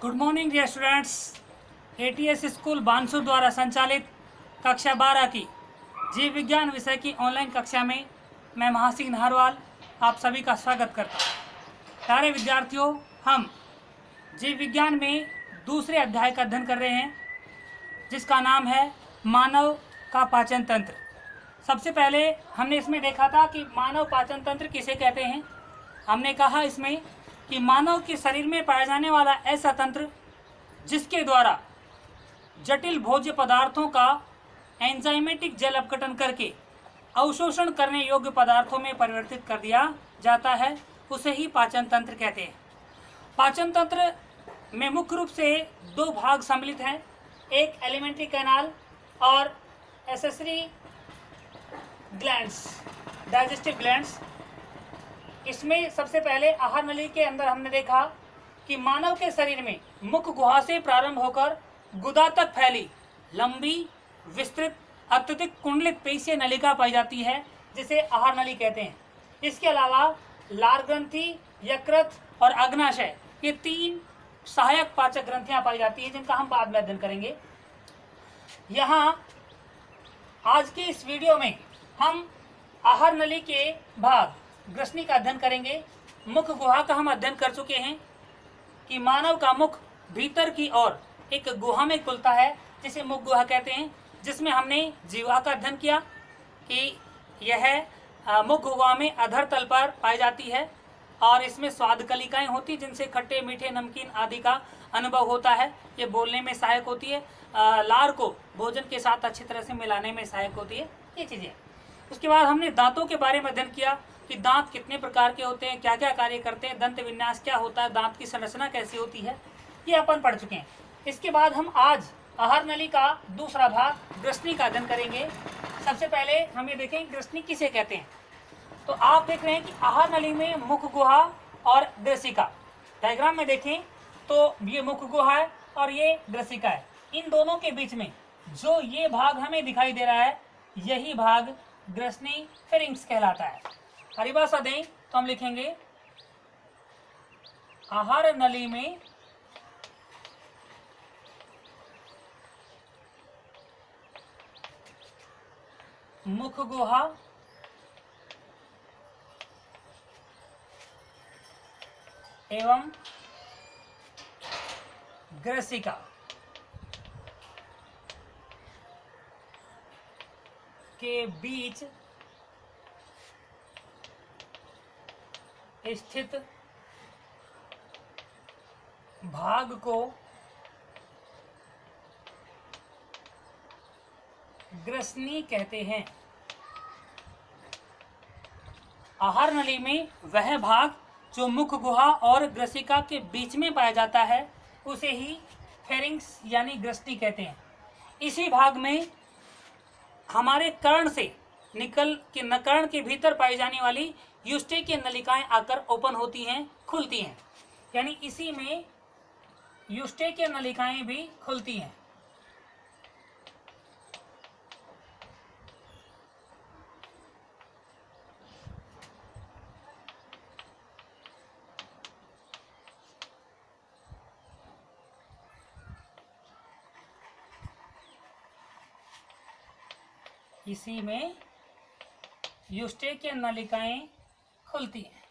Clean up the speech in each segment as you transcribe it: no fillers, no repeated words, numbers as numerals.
Good morning dear students. ATS school Bansur द्वारा संचालित कक्षा 12 की जीव विज्ञान विषय की ऑनलाइन कक्षा में मैं महासिंह नाहरवाल आप सभी का स्वागत करता हूँ। प्यारे विद्यार्थियों, हम जीव विज्ञान में दूसरे अध्याय का अध्ययन कर रहे हैं जिसका नाम है मानव का पाचन तंत्र। सबसे पहले हमने इसमें देखा था कि मानव पाचन तंत्र किसे कहते हैं। हमने कहा इसमें कि मानव के शरीर में पाया जाने वाला ऐसा तंत्र जिसके द्वारा जटिल भोज्य पदार्थों का एंजाइमेटिक जल अपघटन करके अवशोषण करने योग्य पदार्थों में परिवर्तित कर दिया जाता है, उसे ही पाचन तंत्र कहते हैं। पाचन तंत्र में मुख्य रूप से दो भाग सम्मिलित हैं, एक एलिमेंट्री कैनाल और एसेसरी ग्लैंड्स, डाइजेस्टिव ग्लैंड्स। इसमें सबसे पहले आहार नली के अंदर हमने देखा कि मानव के शरीर में मुख गुहा से प्रारंभ होकर गुदा तक फैली लंबी, विस्तृत, अत्यधिक कुंडलित पेशीय नलिका पाई जाती है जिसे आहार नली कहते हैं। इसके अलावा लार ग्रंथि, यकृत और अग्नाशय, ये तीन सहायक पाचक ग्रंथियां पाई जाती हैं जिनका हम बाद में अध्ययन करेंगे। यहाँ आज के इस वीडियो में हम आहार नली के भाग ग्रसनी का अध्ययन करेंगे। मुख गुहा का हम अध्ययन कर चुके हैं कि मानव का मुख भीतर की ओर एक गुहा में खुलता है जिसे मुख गुहा कहते हैं, जिसमें हमने जीवा का अध्ययन किया कि यह मुख गुहा में अधर तल पर पाई जाती है और इसमें स्वाद कलिकाएं होती जिनसे खट्टे, मीठे, नमकीन आदि का अनुभव होता है। ये बोलने में सहायक होती है, लार को भोजन के साथ अच्छी तरह से मिलाने में सहायक होती है, ये चीज़ें। उसके बाद हमने दांतों के बारे में अध्ययन किया कि दांत कितने प्रकार के होते हैं, क्या क्या कार्य करते हैं, दंत विन्यास क्या होता है, दांत की संरचना कैसी होती है, ये अपन पढ़ चुके हैं। इसके बाद हम आज आहार नली का दूसरा भाग ग्रसनी का अध्ययन करेंगे। सबसे पहले हम ये देखें ग्रसनी किसे कहते हैं। तो आप देख रहे हैं कि आहार नली में मुख गुहा और ग्रसिका, डायग्राम में देखें तो ये मुख गुहा है और ये ग्रसिका है। इन दोनों के बीच में जो ये भाग हमें दिखाई दे रहा है यही भाग ग्रसनी फेरिंग्स कहलाता है। परिभाषा दें तो हम लिखेंगे आहार नली में मुख गुहा एवं ग्रसिका के बीच स्थित भाग को ग्रसनी कहते हैं। आहार नली में वह भाग जो मुख गुहा और ग्रसिका के बीच में पाया जाता है उसे ही फेरिंग्स यानी ग्रसनी कहते हैं। इसी भाग में हमारे कर्ण से निकल के नकर्ण के भीतर पाई जाने वाली यूस्टेकियन नलिकाएं आकर ओपन होती हैं, खुलती हैं, यानी इसी में यूस्टेकियन नलिकाएं भी खुलती हैं। इसी में यूस्टेकियन नलिकाएं खुलती हैं।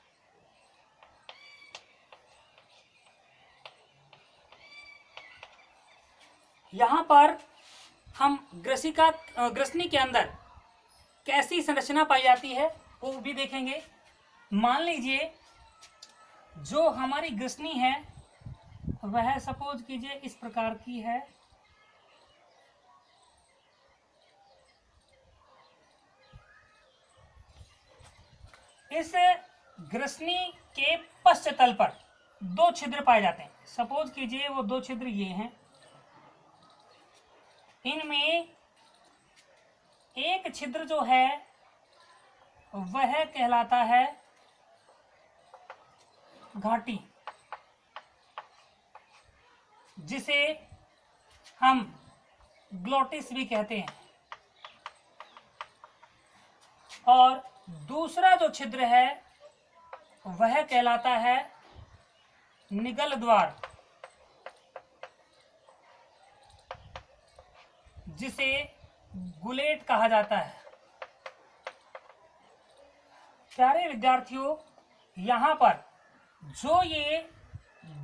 यहाँ पर हम ग्रसनी के अंदर कैसी संरचना पाई जाती है वो भी देखेंगे। मान लीजिए जो हमारी ग्रसनी है वह सपोज कीजिए इस प्रकार की है। इस ग्रसनी के पश्च तल पर दो छिद्र पाए जाते हैं। सपोज कीजिए वो दो छिद्र ये हैं। इनमें एक छिद्र जो है वह कहलाता है घाटी, जिसे हम ग्लोटिस भी कहते हैं, और दूसरा जो छिद्र है वह कहलाता है निगल द्वार। जिसे गुलेट कहा जाता है। प्यारे विद्यार्थियों, यहाँ पर जो ये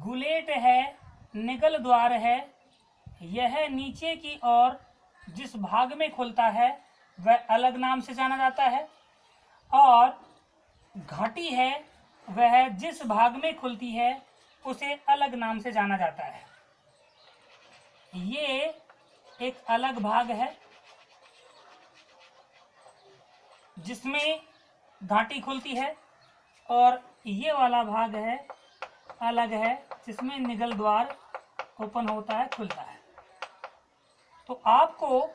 गुलेट है, निगल द्वार है, यह नीचे की ओर जिस भाग में खुलता है वह अलग नाम से जाना जाता है, और घाटी है वह जिस भाग में खुलती है उसे अलग नाम से जाना जाता है। ये एक अलग भाग है जिसमें घाटी खुलती है, और ये वाला भाग है अलग है जिसमें निगल द्वार ओपन होता है, खुलता है। तो आपको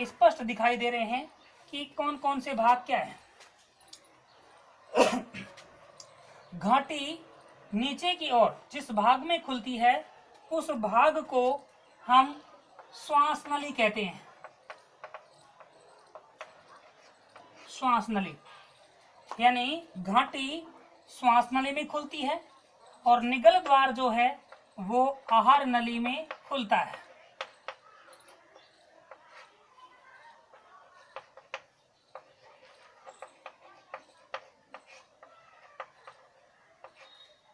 स्पष्ट दिखाई दे रहे हैं कि कौन कौन से भाग क्या है। घाटी नीचे की ओर जिस भाग में खुलती है उस भाग को हम श्वास नली कहते हैं। श्वास नली यानी घाटी श्वास नली में खुलती है और निगल द्वार जो है वो आहार नली में खुलता है।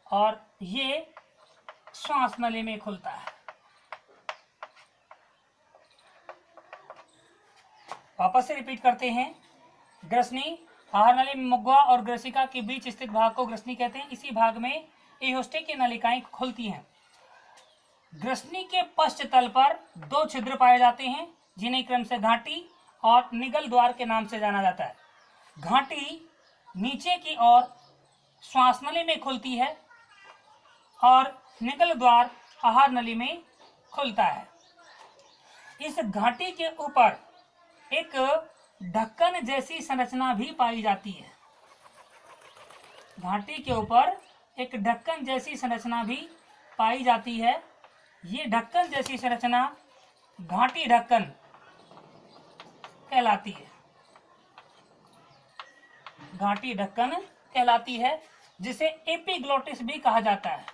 और ये श्वास नली में खुलता है। वापस से रिपीट करते हैं। ग्रसनी, आहार नली में मुखगुहा और ग्रसिका के बीच स्थित भाग को ग्रसनी कहते हैं। इसी भाग में एहोस्टे की नलिकाएं खुलती हैं। ग्रसनी के पश्च तल पर दो छिद्र पाए जाते हैं जिन्हें क्रम से घाटी और निगल द्वार के नाम से जाना जाता है। घाटी नीचे की ओर श्वास नली में खुलती है और निगल द्वार आहार नली में खुलता है। इस घाटी के ऊपर एक ढक्कन जैसी संरचना भी पाई जाती है। घाटी के ऊपर एक ढक्कन जैसी संरचना भी पाई जाती है। ये ढक्कन जैसी संरचना घाटी ढक्कन कहलाती है। घाटी ढक्कन कहलाती है, जिसे एपिग्लोटिस भी कहा जाता है।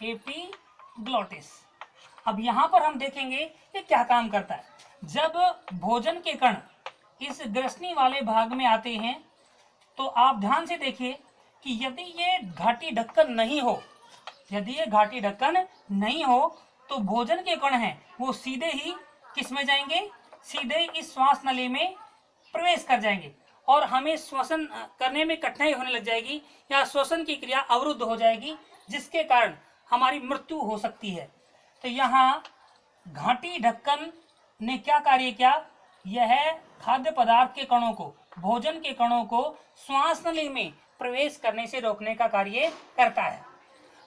एपिग्लोटिस। अब यहाँ पर हम देखेंगे ये क्या काम करता है। जब भोजन के कण इस ग्रसनी वाले भाग में आते हैं तो आप ध्यान से देखिए कि यदि ये घाटी ढक्कन नहीं हो, यदि ये घाटी ढक्कन नहीं हो तो भोजन के कण हैं वो सीधे ही किस में जाएंगे, सीधे इस श्वास नली में प्रवेश कर जाएंगे और हमें श्वसन करने में कठिनाई होने लग जाएगी या श्वसन की क्रिया अवरुद्ध हो जाएगी, जिसके कारण हमारी मृत्यु हो सकती है। तो यहाँ घाटी ढक्कन ने क्या कार्य किया, यह खाद्य पदार्थ के कणों को, भोजन के कणों को श्वास नली में प्रवेश करने से रोकने का कार्य करता है।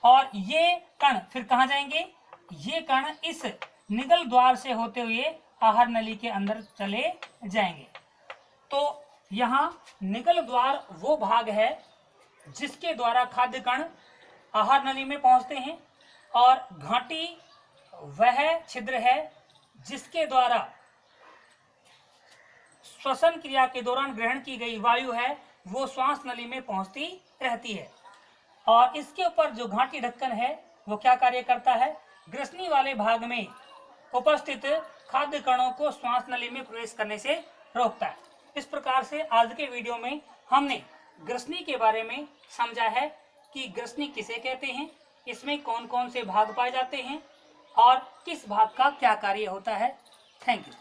और ये कण फिर कहाँ जाएंगे, ये कण इस निगल द्वार से होते हुए आहार नली के अंदर चले जाएंगे। तो यहाँ निगल द्वार वो भाग है जिसके द्वारा खाद्य कण आहार नली में पहुंचते हैं, और घाटी वह छिद्र है जिसके द्वारा श्वसन क्रिया के दौरान ग्रहण की गई वायु है वो श्वास नली में पहुंचती रहती है। और इसके ऊपर जो घाटी ढक्कन है वो क्या कार्य करता है, ग्रसनी वाले भाग में उपस्थित खाद्य कणों को श्वास नली में प्रवेश करने से रोकता है। इस प्रकार से आज के वीडियो में हमने ग्रसनी के बारे में समझा है कि ग्रसनी किसे कहते हैं, इसमें कौन कौन से भाग पाए जाते हैं और किस भाग का क्या कार्य होता है। Thank you.